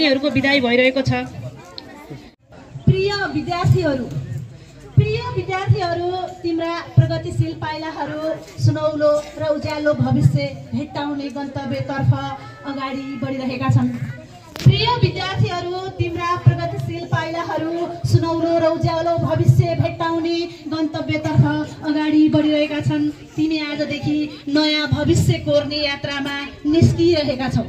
उनीहरूको बिदाई भइरहेको छ। प्रिय विद्यार्थीहरू, तिम्रा प्रगतिशील पाइलाहरू सुनौलो र उज्यालो भविष्य भेट्टाउने गन्तव्यतर्फ अगाडि बढिरहेका छन्। प्रिय विद्यार्थीहरू, तिम्रा प्रगतिशील पाइलाहरू सुनौलो र उज्यालो भविष्य भेट्टाउने गन्तव्यतर्फ अगाडि बढिरहेका छन्। तिमी आजदेखि नयाँ भविष्य कोर्ने यात्रामा निस्किरहेका छौ।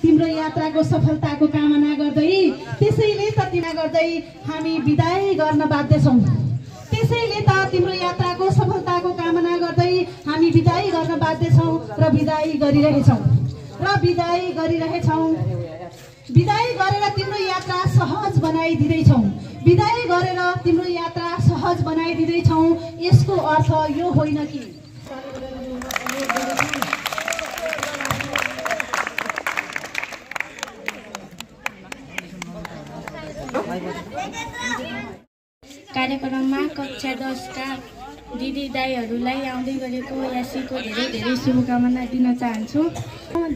तिम्रो यात्राको सफलताको कामना गर्दै त्यसैले त हामी बिदाई गर्न बाध्य छौँ। तिम्रो यात्राको सफलताको कामना गर्दै हामी बिदाई गर्न बाध्य छौँ र बिदाई गरिरहेछौँ। बिदाई गरेर तिम्रो यात्रा सहज बनाइदिँदैछौँ। यसको अर्थ यो होइन कि कार्यक्रममा कक्षा 10 का दिदी दाईहरूलाई आउँदै गरेको यासीको धेरै धेरै शुभकामना दिन चाहन्छु।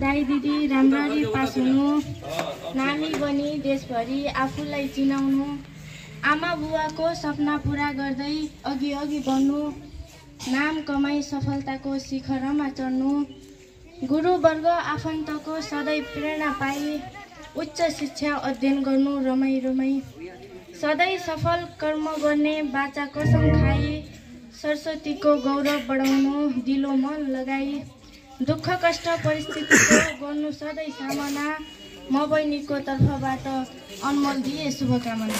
दाई दिदी राम्ररी पास हुनु, नानी बनी देशभरि आफूलाई चिनाउनु, आमा बुवाको सपना पुरा गर्दै अघि बढ्नु, नाम कमाई सफलताको शिखरमा चढ्नु, गुरुवर्ग आफन्तको सधैँ प्रेरणा पाई उच्च शिक्षा अध्ययन गर्नु, रमाई सधैँ सफल कर्म गर्ने बाचा कसम खाई सरस्वतीको गौरव बढाउनु, दिलो मन लगाई दुःख कष्ट परिस्थितिको गर्नु सधैँ सामना। म बहिनीको तर्फबाट अनमोल दिए शुभकामना।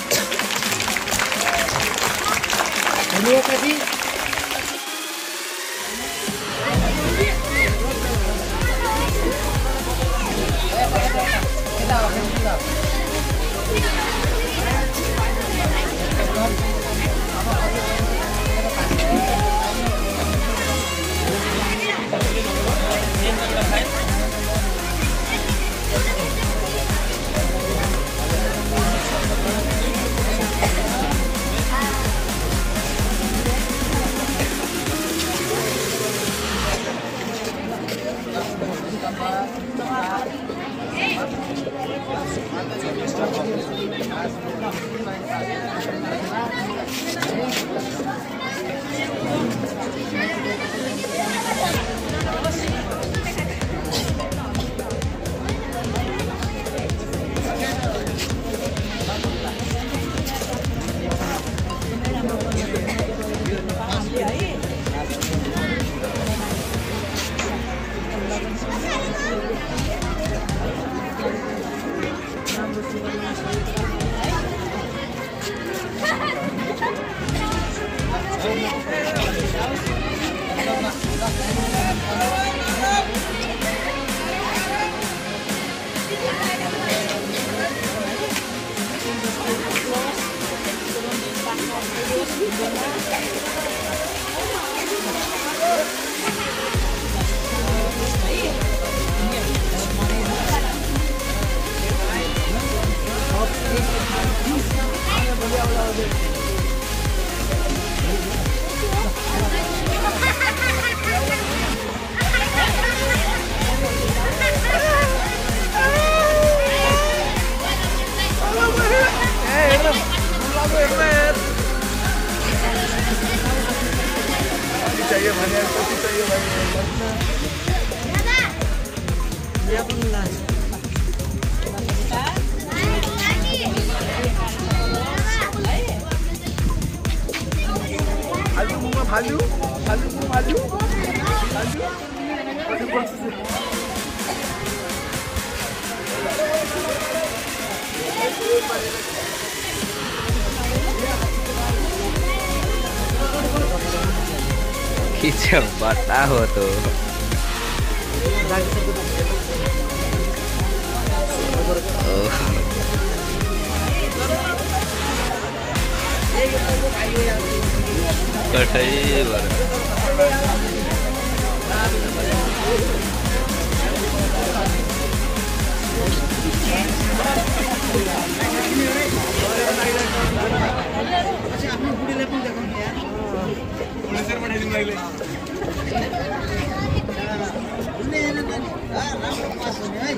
खींचो बता हो तो कठै बुढीलाई पनि देखाउनु यार यो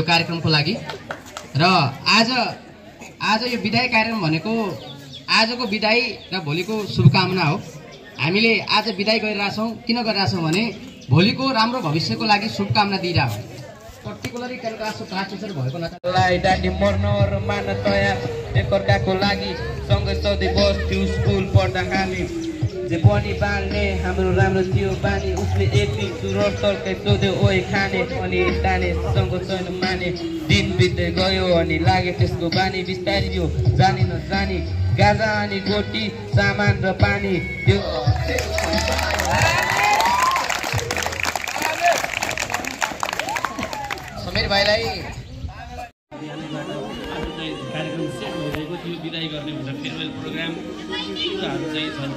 कार्यक्रमको लागि र आज यो विदाई कार्यक्रम भनेको आजको विदाई र भोलिको शुभकामना हो। हामीले आज विदाई गरिरहेछौँ, किन गरिरहेछौँ भने भोलिको राम्रो भविष्यको लागि शुभकामना दिइरहेको पर्टिकुलरली ट्रान्सलेटर भएको नातालाई डाडी मर्न र मान्न तयार एकअर्काको लागि सँगै सधैँ बस्थ्यौँ स्कुल पढ्दा हामी जे पनि बाल्ने हाम्रो राम्रो थियो बानी। उसले एक दिन सुरर तर्कै सोध्यो ओइ खाने अनि ताने सँगो छैन माने। दिन बित्दै गयो अनि लागे त्यसको बानी बिस्तारी यो जानी नजानी गाजा अनि गोटी सामान र पानी त्यो समीर भाइलाई कार्यक्रम सेट भइरहेको थियो बिदाई गर्ने भनेर फेयरवेल प्रोग्राम कुराहरू चाहिँ छन्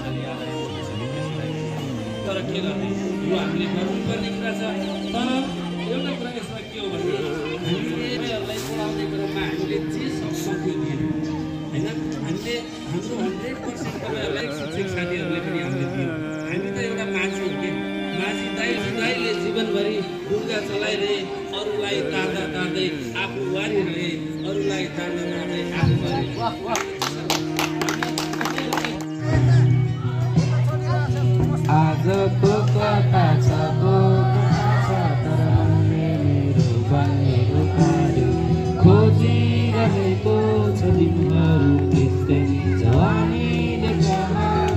तर के गर्ने यो हामीले गर्नुपर्ने कुरा छ। तर एउटा कुरा यसमा के हो भने हामीहरूलाई पढाउने क्रममा हामीले जे सक्छौँ त्यो दियौँ होइन। हामीले हाम्रो 100% तपाईँहरूलाई शिक्षक साथीहरूले पनि हामीले दियौँ। हामी त एउटा माझी हो कि माझी दाइले जीवनभरि ढुङ्गा चलाइरहे अरूलाई तार्दा तार्दै आफू वारिरहे अरूलाई तार्दा तार्दै आफू वारि। आजको कथा छ तर मेरो बनेको कार्य खोजिरहेको छ तिमीहरू त्यस्तै जवानीले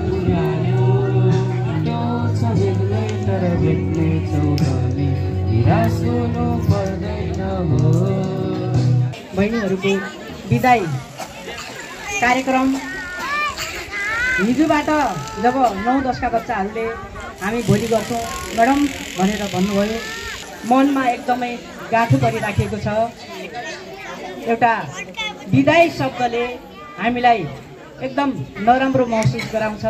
पुर्यायो त्यो छ बेग्लै तर बेग्लै छौ भने निराश हुनु पर्दैन हो। बहिनीहरूको विदाई कार्यक्रम हिजोबाट जब 9-10 का बच्चाहरूले हामी भोलि गर्छौँ म्याडम भनेर भन्नुभयो, मनमा एकदमै गाँठो गरिराखेको छ। एउटा विदाई शब्दले हामीलाई एकदम नराम्रो महसुस गराउँछ।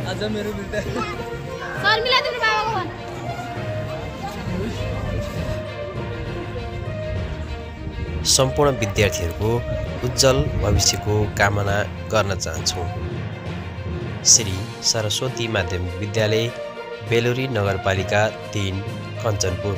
आज मेरो बिर्ता सर मिलाइदिनु बाबाको भन। सम्पूर्ण विद्यार्थीहरूको उज्जवल भविष्यको कामना गर्न चाहन्छौँ। श्री सरस्वती माध्यमिक विद्यालय बेलुरी नगरपालिका 3 कञ्चनपुर।